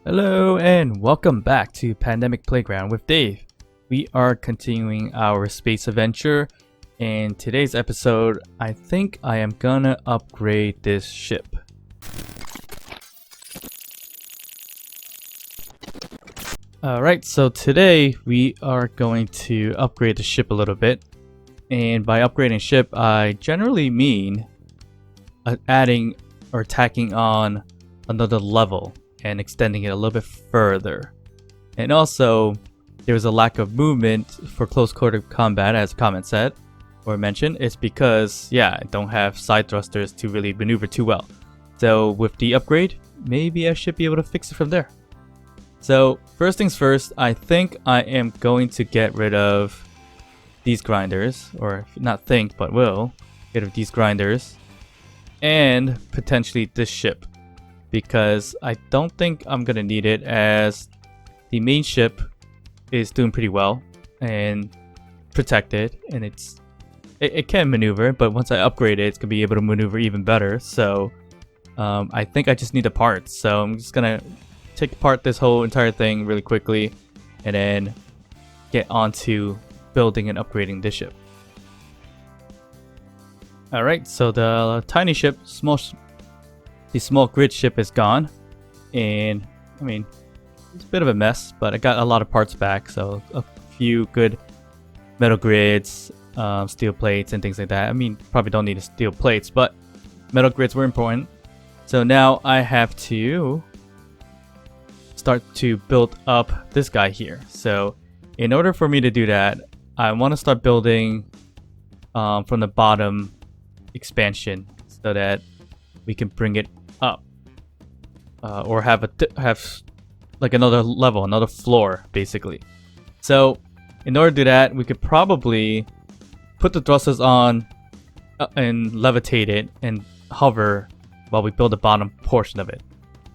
Hello and welcome back to Pandemic Playground with Dave. We are continuing our space adventure. In today's episode, I think I am gonna upgrade this ship. Alright, so today we are going to upgrade the ship a little bit. And by upgrading ship, I generally mean adding or tacking on another level and extending it a little bit further. And also, there was a lack of movement for close quarter combat, as the comment said or mentioned. It's because, I don't have side thrusters to really maneuver too well. So with the upgrade, maybe I should be able to fix it from there. So first things first, I think I am going to get rid of these grinders, or not think, but will get rid of these grinders, and potentially this ship, because I don't think I'm gonna need it, as the main ship is doing pretty well and protected, and it can maneuver, but once I upgrade it, it's gonna be able to maneuver even better. So I think I just need the parts, so I'm just gonna take apart this whole entire thing really quickly and then get onto building and upgrading this ship. Alright, so the tiny ship, the small grid ship is gone, and I mean, it's a bit of a mess, but I got a lot of parts back, so a few good metal grids, steel plates and things like that. I mean, probably don't need steel plates, but metal grids were important. So now I have to start to build up this guy here. So in order for me to do that, I want to start building from the bottom expansion so that we can bring it up, or have like another level, another floor basically. So in order to do that, we could probably put the thrusters on and levitate it and hover while we build the bottom portion of it.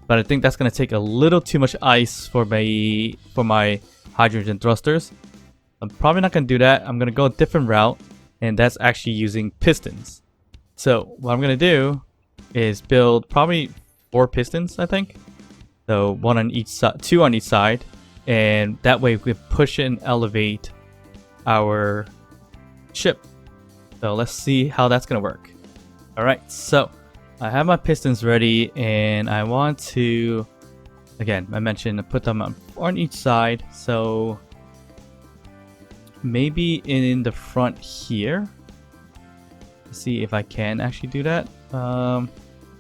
But I think that's going to take a little too much ice for my hydrogen thrusters. I'm probably not going to do that. I'm going to go a different route, and that's actually using pistons. So what I'm going to do is build probably 4 pistons, I think. So 1 on each side, 2 on each side, and that way we can push and elevate our ship. So let's see how that's going to work. Alright, so I have my pistons ready, and I want to, again, I mentioned put them on each side. So maybe in the front here. Let's see if I can actually do that.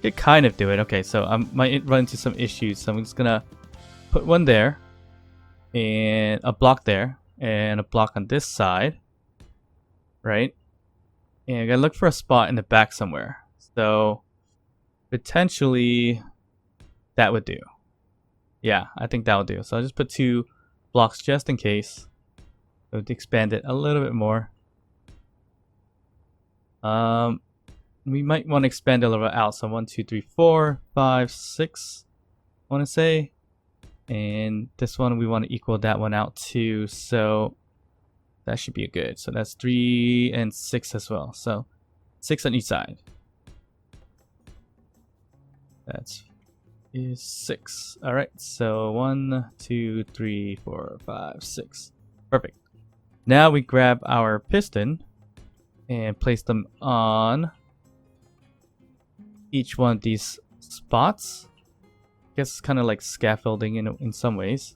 Could kind of do it. Okay, so I might run into some issues. So I'm just gonna put one there, and a block there, and a block on this side, right? And I gotta look for a spot in the back somewhere. So potentially that would do. Yeah, I think that will do. So I'll just put 2 blocks just in case. So to expand it a little bit more. We might want to expand it a little bit out. So 1, 2, 3, 4, 5, 6. I want to say, and this one we want to equal that one out too. So that should be good. So that's 3 and 6 as well. So 6 on each side. That's 6. All right. So 1, 2, 3, 4, 5, 6. Perfect. Now we grab our piston and place them on each one of these spots. I guess it's kind of like scaffolding in some ways.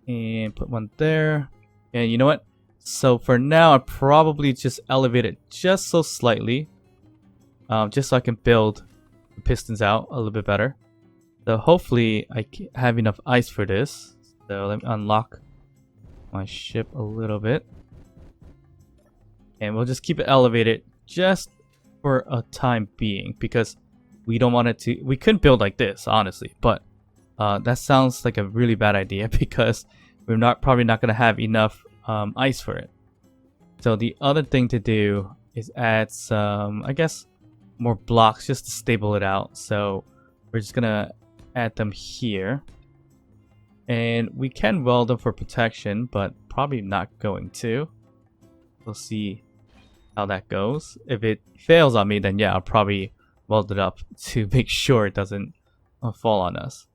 And put one there. And you know what? So for now, I probably just elevate it just so slightly, just so I can build the pistons out a little bit better. So hopefully I have enough ice for this. So let me unlock my ship a little bit, and we'll just keep it elevated just for a time being, because we don't want it to, we couldn't build like this honestly, but that sounds like a really bad idea because we're probably not going to have enough ice for it. So the other thing to do is add some, I guess, more blocks just to stable it out. So we're just gonna add them here, and we can weld them for protection, but probably not going to. We'll see how that goes. If it fails on me, then yeah, I'll probably weld it up to make sure it doesn't fall on us.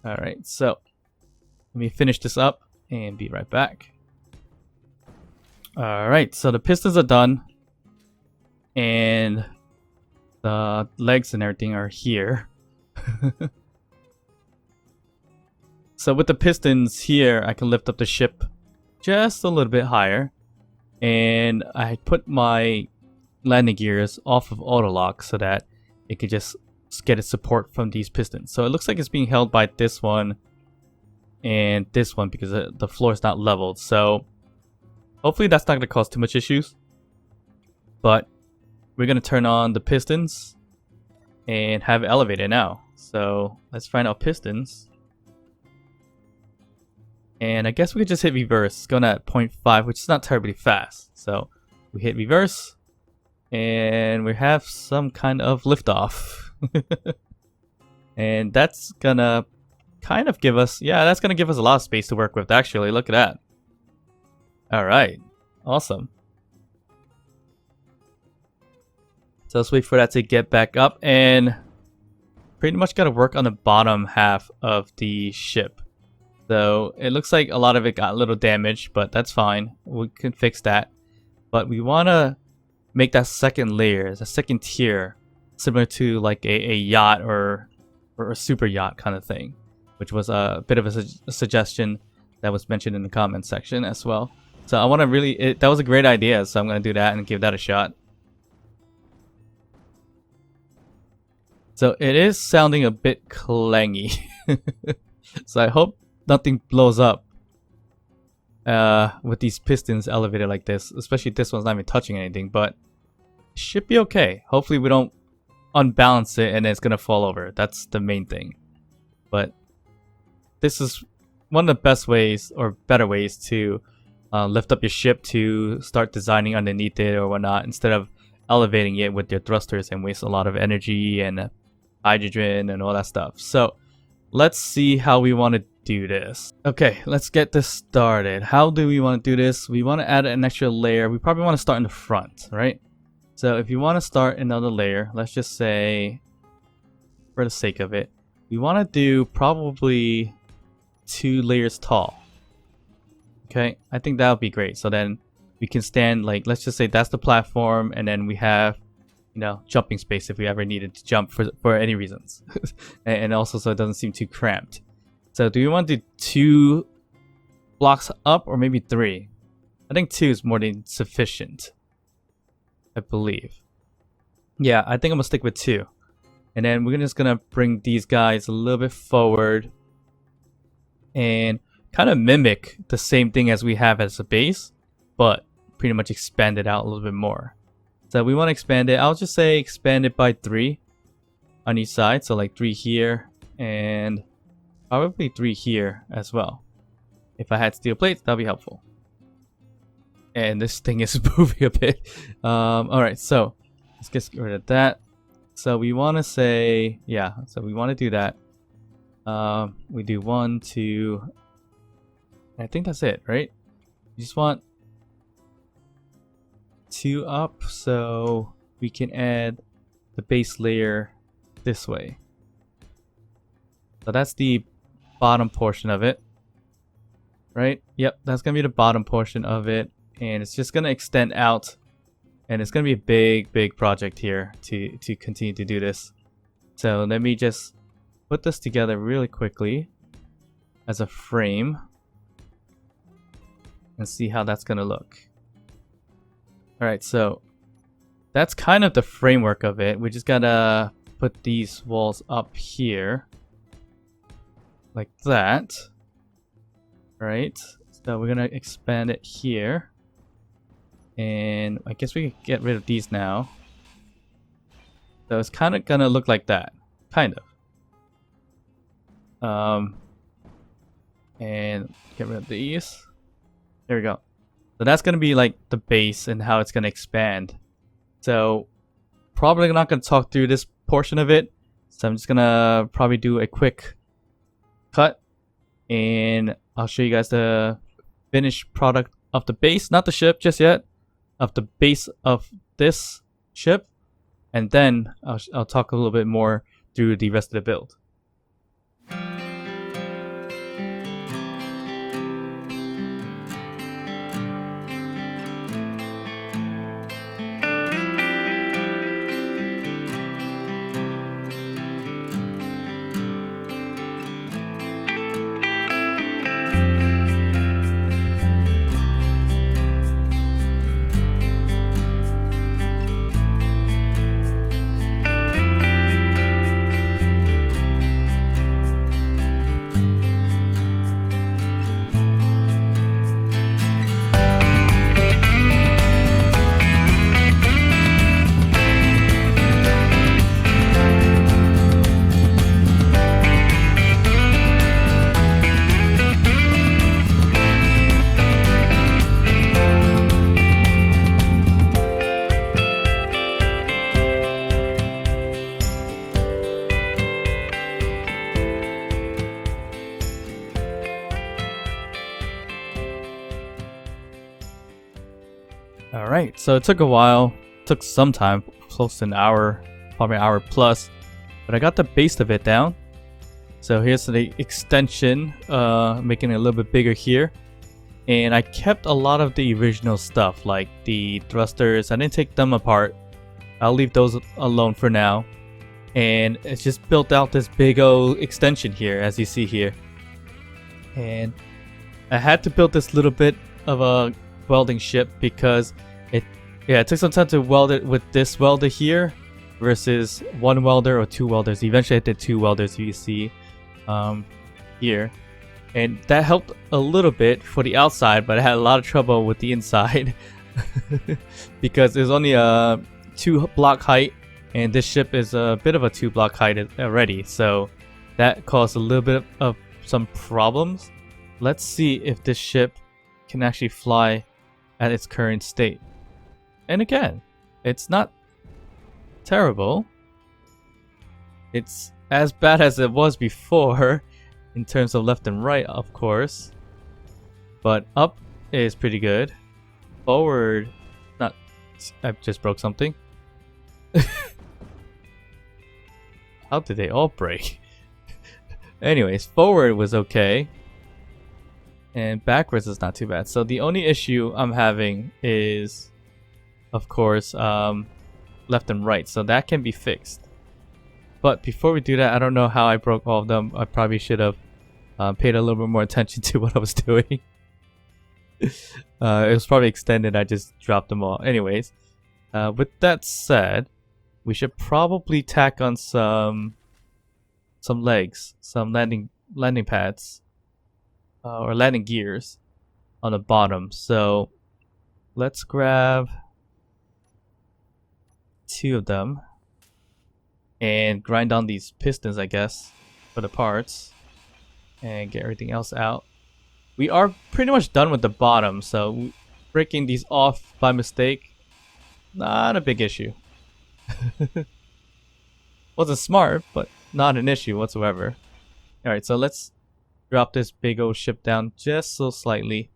Alright, so let me finish this up and be right back. Alright, so the pistons are done. And the legs and everything are here. So with the pistons here, I can lift up the ship just a little bit higher. And I put my landing gears off of auto lock so that it could just get its support from these pistons. So it looks like it's being held by this one and this one because the floor is not leveled. So hopefully that's not going to cause too much issues. But we're going to turn on the pistons and have it elevated now. So let's find out pistons. And I guess we could just hit reverse. It's going at 0.5, which is not terribly fast. So we hit reverse and we have some kind of liftoff. And that's gonna kind of give us, yeah, that's gonna give us a lot of space to work with actually. Look at that. Alright, awesome. So let's wait for that to get back up, and pretty much gotta work on the bottom half of the ship. So it looks like a lot of it got a little damaged, but that's fine. We can fix that. But we wanna make that second layer, the second tier, similar to like a yacht or a super yacht kind of thing, which was a bit of a suggestion that was mentioned in the comments section as well. So I want to really, that was a great idea, so I'm going to do that and give that a shot. So it is sounding a bit clangy. So I hope nothing blows up with these pistons elevated like this, especially this one's not even touching anything, but it should be okay. Hopefully we don't unbalance it and it's gonna fall over. That's the main thing. But this is one of the best ways or better ways to lift up your ship, to start designing underneath it or whatnot, instead of elevating it with your thrusters and waste a lot of energy and hydrogen and all that stuff. So let's see how we want to do this. Okay, let's get this started. How do we want to do this? We want to add an extra layer. We probably want to start in the front, right? So if you want to start another layer, let's just say, for the sake of it, we want to do probably 2 layers tall. Okay, I think that would be great. So then we can stand, like, let's just say that's the platform, and then we have, you know, jumping space if we ever needed to jump for any reasons. And also so it doesn't seem too cramped. So do we want to do 2 blocks up or maybe 3? I think 2 is more than sufficient, I believe. Yeah, I think I'm gonna stick with 2. And then we're just gonna bring these guys a little bit forward and kind of mimic the same thing as we have as a base, but pretty much expand it out a little bit more. So we want to expand it. I'll just say expand it by 3 on each side. So like 3 here and probably 3 here as well. If I had steel plates, that'd be helpful. And this thing is moving a bit. Alright, so let's get rid of that. So we want to say, yeah, so we want to do that. We do 1, 2, I think that's it, right? You just want 2 up so we can add the base layer this way. So that's the bottom portion of it, right? Yep, that's gonna be the bottom portion of it, and it's just gonna extend out, and it's gonna be a big project here to continue to do this. So let me just put this together really quickly as a frame and see how that's gonna look. Alright, so that's kind of the framework of it. We just gotta put these walls up here like that. Right, so we're gonna expand it here, and I guess we can get rid of these now. So it's kind of gonna look like that, kind of. And get rid of these. There we go. So that's going to be like the base and how it's going to expand. So probably not going to talk through this portion of it. So I'm just going to probably do a quick cut. And I'll show you guys the finished product of the base. Not the ship just yet. Of the base of this ship. And then I'll talk a little bit more through the rest of the build. Alright, so it took a while. Took some time, close to an hour, probably an hour plus. But I got the base of it down. So here's the extension, making it a little bit bigger here. And I kept a lot of the original stuff, like the thrusters. I didn't take them apart. I'll leave those alone for now. And it's just built out this big old extension here, as you see here. And I had to build this little bit of a welding ship because it took some time to weld it with this welder here versus one welder or two welders. Eventually I did two welders, you see here. And that helped a little bit for the outside, but I had a lot of trouble with the inside because it was only a 2-block height, and this ship is a bit of a 2-block height already, so that caused a little bit of some problems. Let's see if this ship can actually fly at its current state. And again, it's not terrible. It's as bad as it was before in terms of left and right, of course. But up is pretty good. Forward, not... I just broke something. How did they all break? Anyways, forward was okay. And backwards is not too bad. So the only issue I'm having is, of course, left and right. So that can be fixed. But before we do that, I don't know how I broke all of them. I probably should have paid a little bit more attention to what I was doing. It was probably extended. I just dropped them all. Anyways, with that said, we should probably tack on some legs, some landing pads, or landing gears on the bottom. So let's grab 2 of them and grind down these pistons, I guess, for the parts, and get everything else out. We are pretty much done with the bottom, so breaking these off by mistake, not a big issue. Wasn't smart, but not an issue whatsoever. Alright, so let's drop this big old ship down just so slightly.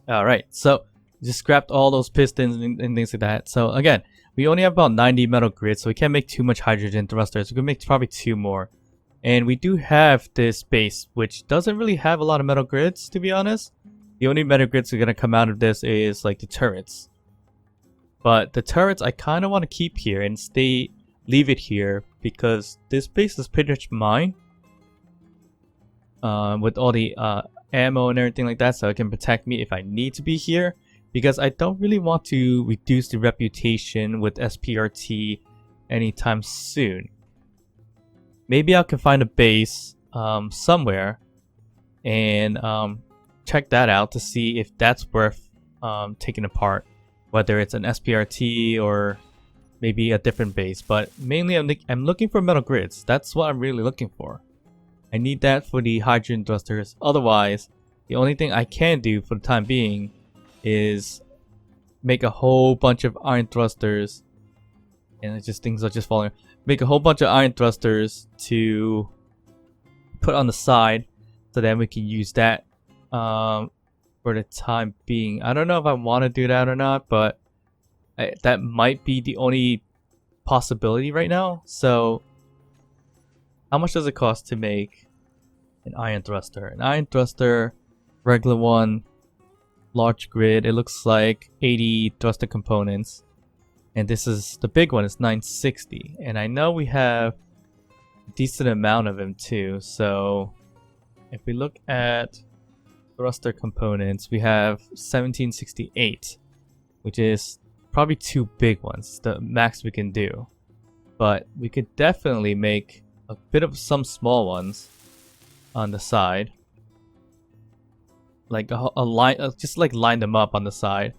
Alright, so just scrapped all those pistons and things like that. So again, we only have about 90 metal grids, so we can't make too much hydrogen thrusters. We can make probably 2 more. And we do have this base, which doesn't really have a lot of metal grids, to be honest. The only metal grids that are going to come out of this is like the turrets. But the turrets I kind of want to keep here and leave it here because this base is pretty much mine. With all the ammo and everything like that, so it can protect me if I need to be here. Because I don't really want to reduce the reputation with SPRT anytime soon. Maybe I can find a base somewhere and check that out to see if that's worth taking apart. Whether it's an SPRT or maybe a different base. But mainly I'm looking for metal grids. That's what I'm really looking for. I need that for the hydrogen thrusters. Otherwise, the only thing I can do for the time being is make a whole bunch of iron thrusters, and it's just things are just falling. Make a whole bunch of iron thrusters to put on the side, so then we can use that for the time being. I don't know if I want to do that or not, but that might be the only possibility right now. So, how much does it cost to make an iron thruster? An iron thruster, regular one. Large grid, it looks like 80 thruster components, and this is the big one. It's 960, and I know we have a decent amount of them too. So if we look at thruster components, we have 1768, which is probably 2 big ones, the max we can do. But we could definitely make a bit of some small ones on the side. Like a line, just like line them up on the side,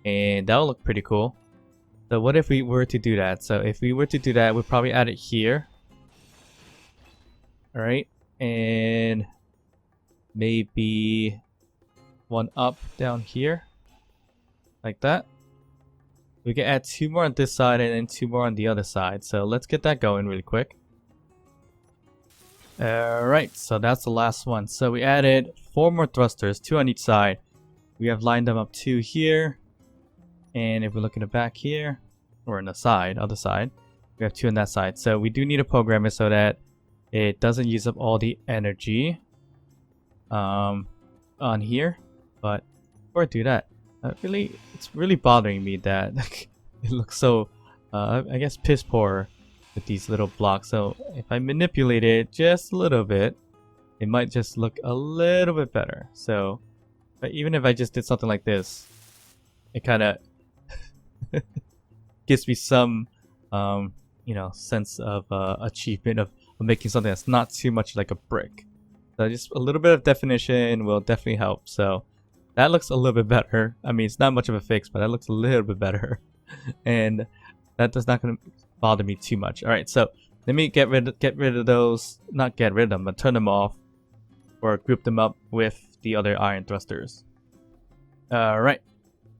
and that will look pretty cool. So what if we were to do that? So if we were to do that, we'd probably add it here. Alright, and maybe one up down here, like that. We can add 2 more on this side and then 2 more on the other side. So let's get that going really quick. Alright, so that's the last one. So we added 4 more thrusters, 2 on each side. We have lined them up 2 here. And if we look in the back here, or in the side, other side, we have 2 on that side. So we do need to program it so that it doesn't use up all the energy on here. But before I do that, it's really bothering me that it looks so, I guess, piss poor with these little blocks. So if I manipulate it just a little bit, it might just look a little bit better. So, but even if I just did something like this, it kind of gives me some, sense of achievement of making something that's not too much like a brick. So just a little bit of definition will definitely help. So that looks a little bit better. I mean, it's not much of a fix, but that looks a little bit better. And that does not going to bother me too much. All right, so let me get rid of those. Not get rid of them, but turn them off or group them up with the other iron thrusters. All right,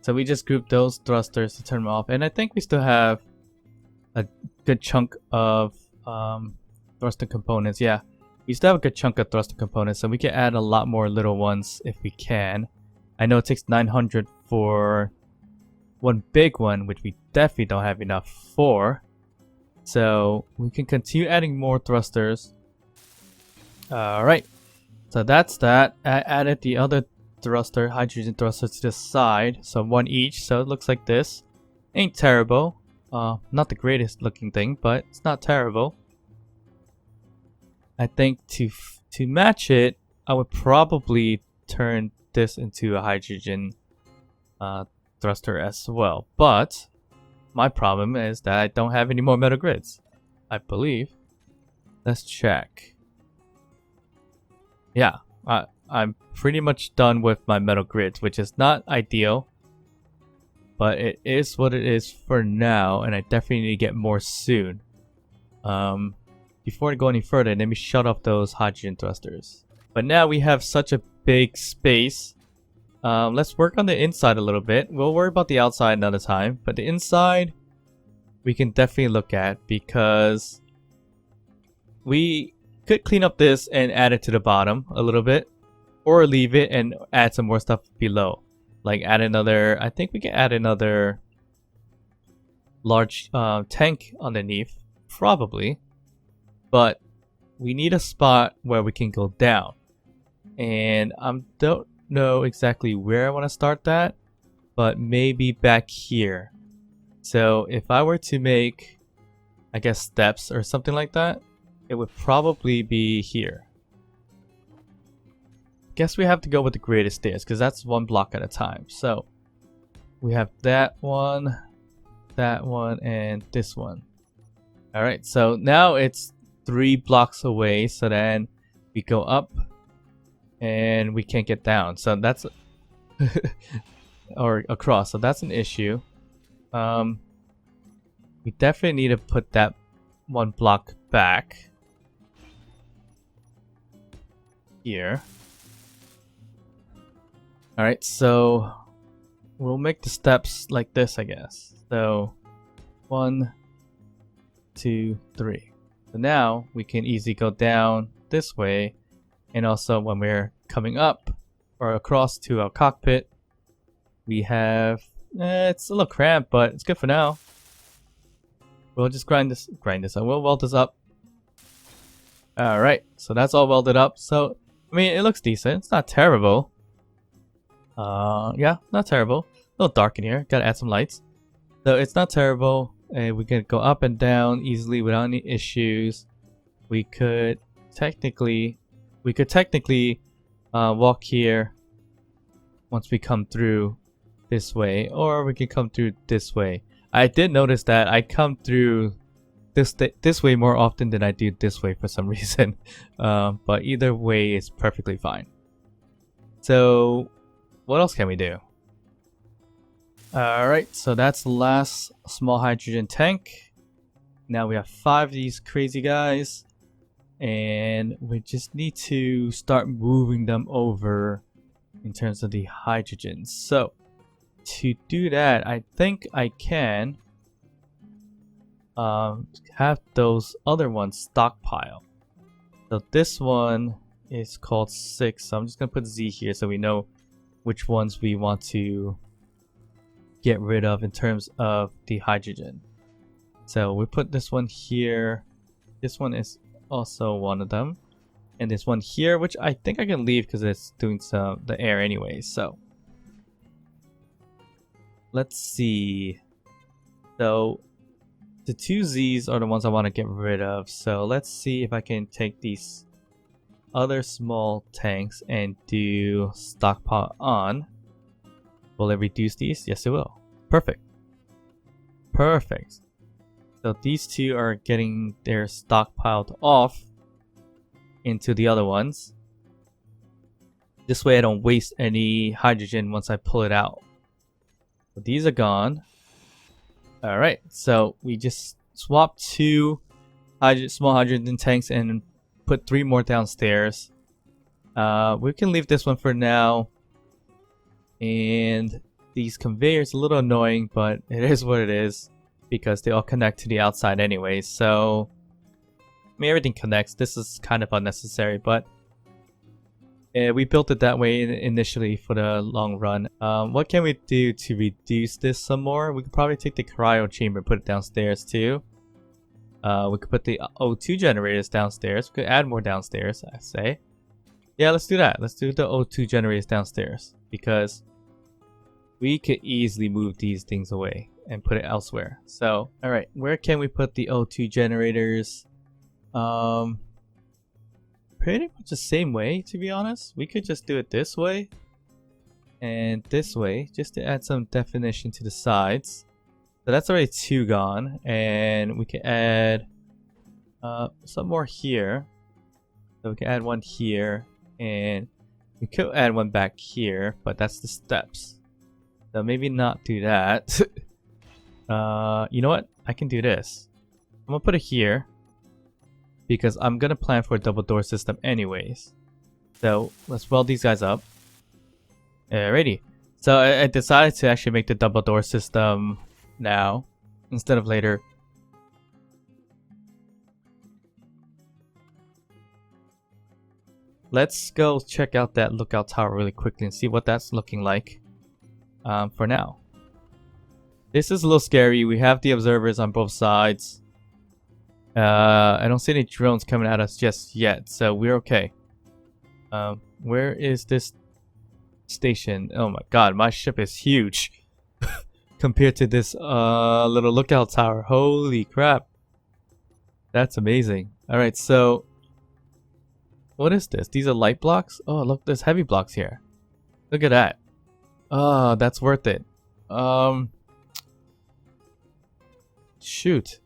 so we just grouped those thrusters to turn them off, and I think we still have a good chunk of thruster components. Yeah, we still have a good chunk of thruster components, so we can add a lot more little ones if we can. I know it takes 900 for one big one, which we definitely don't have enough for. So we can continue adding more thrusters. Alright, so that's that. I added the other thruster, hydrogen thruster, to the side. So 1 each, so it looks like this. Ain't terrible. Not the greatest looking thing, but it's not terrible. I think to match it, I would probably turn this into a hydrogen thruster as well. But my problem is that I don't have any more metal grids, I believe. Let's check. Yeah, I'm pretty much done with my metal grids, which is not ideal, but it is what it is for now, and I definitely need to get more soon. Before I go any further, let me shut off those hydrogen thrusters. But now we have such a big space. Let's work on the inside a little bit. We'll worry about the outside another time, but the inside we can definitely look at, because we could clean up this and add it to the bottom a little bit, or leave it and add some more stuff below. Like add another, I think we can add another large tank underneath, probably. But we need a spot where we can go down. And I don't know exactly where I want to start that, but maybe back here. So if I were to make, I guess, steps or something like that, it would probably be here. Guess we have to go with the greatest stairs, because that's 1 block at a time. So we have that one, and this one. Alright, so now it's 3 blocks away, so then we go up and we can't get down. So that's or across, so that's an issue. We definitely need to put that 1 block back here. Alright, so we'll make the steps like this, I guess. So 1, 2, 3. So now we can easily go down this way, and also when we're coming up or across to our cockpit, we have it's a little cramped, but it's good for now. We'll just grind this up. We'll weld this up. Alright, so that's all welded up. So I mean, it looks decent. It's not terrible. Yeah, not terrible. A little dark in here. Gotta add some lights. So it's not terrible. And we can go up and down easily without any issues. We could technically walk here once we come through this way, or we can come through this way. I did notice that I come through this way more often than I do this way for some reason. But either way is perfectly fine. So what else can we do? Alright, so that's the last small hydrogen tank. Now we have 5 of these crazy guys, and we just need to start moving them over in terms of the hydrogen. So to do that, I think I can have those other ones stockpile. So this one is called 6, so I'm just gonna put Z here so we know which ones we want to get rid of in terms of the hydrogen. So we put this one here. This one is also one of them. And this one here, which I think I can leave because it's doing the air anyway. So let's see. So the two Z's are the ones I want to get rid of. So let's see if I can take these other small tanks and do stockpile on. Will it reduce these? Yes, it will. Perfect. Perfect. So these two are getting their stockpiled off into the other ones. This way I don't waste any hydrogen once I pull it out. So these are gone. Alright, so we just swapped two small hydrogen tanks and put 3 more downstairs. We can leave this one for now. And these conveyors are a little annoying, but it is what it is because they all connect to the outside anyway. So I mean, everything connects. This is kind of unnecessary, but we built it that way initially for the long run. What can we do to reduce this some more? We could probably take the cryo chamber and put it downstairs too. We could put the O2 generators downstairs. We could add more downstairs, I say. Yeah, let's do that. Let's do the O2 generators downstairs because we could easily move these things away and put it elsewhere. So, alright, where can we put the O2 generators? Pretty much the same way, to be honest. We could just do it this way and this way just to add some definition to the sides. So that's already 2 gone, and we can add some more here. So we can add one here, and we could add one back here, but that's the steps. So maybe not do that. You know what? I can do this. I'm gonna put it here because I'm gonna plan for a double door system anyways. So let's weld these guys up. Alrighty. So I decided to actually make the double door system now instead of later. Let's go check out that lookout tower really quickly and see what that's looking like for now. This is a little scary. We have the observers on both sides. I don't see any drones coming at us just yet, so we're okay. Where is this station? Oh my god, my ship is huge compared to this little lookout tower. Holy crap. That's amazing. Alright, so what is this? These are light blocks? Oh, look, there's heavy blocks here. Look at that. Oh, that's worth it. Shoot.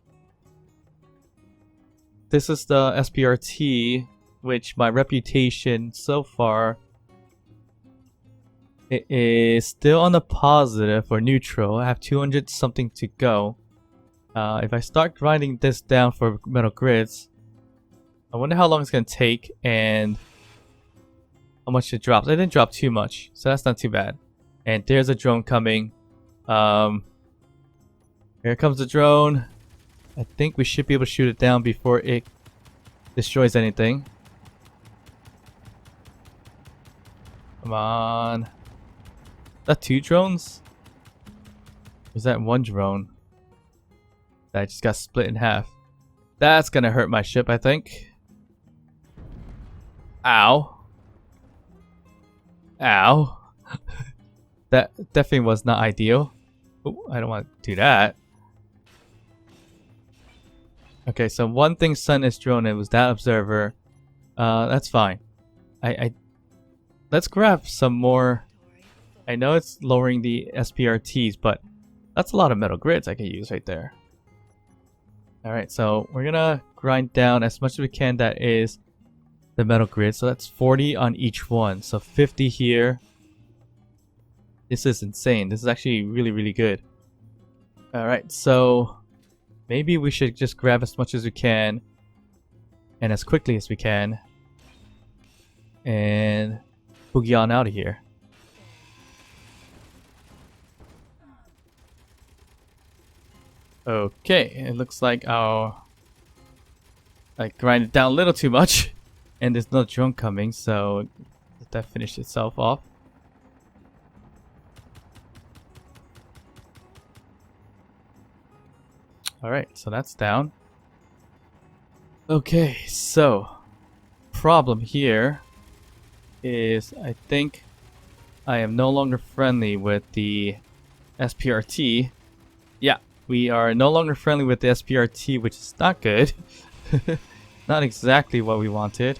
This is the SPRT, which my reputation so far, it is still on the positive or neutral. I have 200 something to go. If I start grinding this down for metal grids, I wonder how long it's going to take and how much it drops. It didn't drop too much, so that's not too bad. And there's a drone coming. Here comes the drone. I think we should be able to shoot it down before it destroys anything. Come on. Is that 2 drones? Or is that 1 drone? That just got split in half. That's gonna hurt my ship, I think. Ow. Ow. That definitely was not ideal. Ooh, I don't want to do that. Okay, so one thing Sun is drone, it was that observer. That's fine. Let's grab some more. I know it's lowering the SPRTs, but that's a lot of metal grids I can use right there. Alright, so we're gonna grind down as much as we can that is the metal grid. So that's 40 on each one. So 50 here. This is insane. This is actually really, really good. Alright, so maybe we should just grab as much as we can and as quickly as we can and boogie on out of here. Okay, it looks like I grinded down a little too much and there's no drone coming, so that finished itself off. Alright, so that's down. Okay, so problem here is I think I am no longer friendly with the SPRT. Yeah, we are no longer friendly with the SPRT, which is not good. Not exactly what we wanted.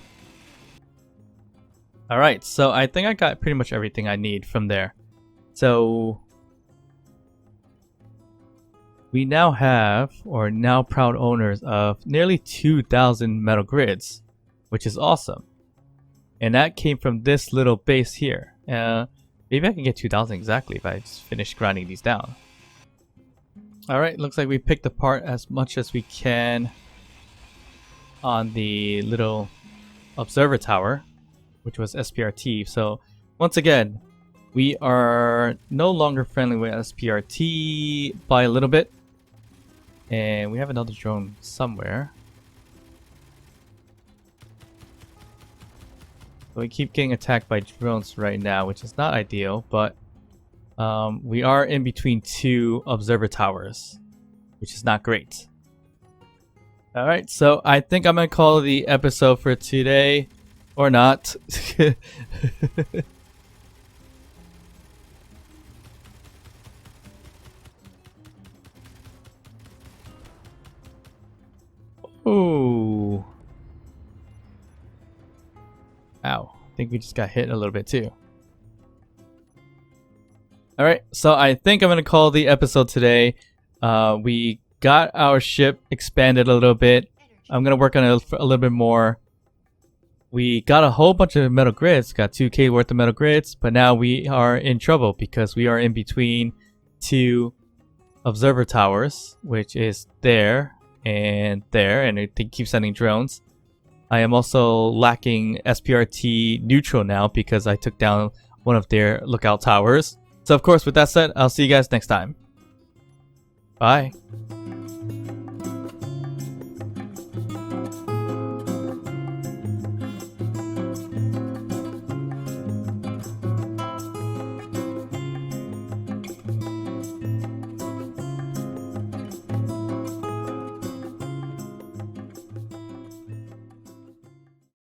Alright, so I think I got pretty much everything I need from there. So we now have, or now proud owners of, nearly 2,000 metal grids, which is awesome. And that came from this little base here. Maybe I can get 2,000 exactly if I just finish grinding these down. Alright, looks like we picked apart as much as we can on the little observer tower, which was SPRT. So once again, we are no longer friendly with SPRT by a little bit. And we have another drone somewhere. So we keep getting attacked by drones right now, which is not ideal, but we are in between two observer towers, which is not great. Alright, so I think I'm going to call the episode for today, or not. Ooh. Ow. I think we just got hit a little bit too. Alright, so I think I'm going to call the episode today. We got our ship expanded a little bit. I'm going to work on it a little bit more. We got a whole bunch of metal grids. Got 2k worth of metal grids. But now we are in trouble because we are in between two observer towers, which is there. And it keeps sending drones. I am also lacking SPRT neutral now because I took down one of their lookout towers. So of course, with that said, I'll see you guys next time. Bye.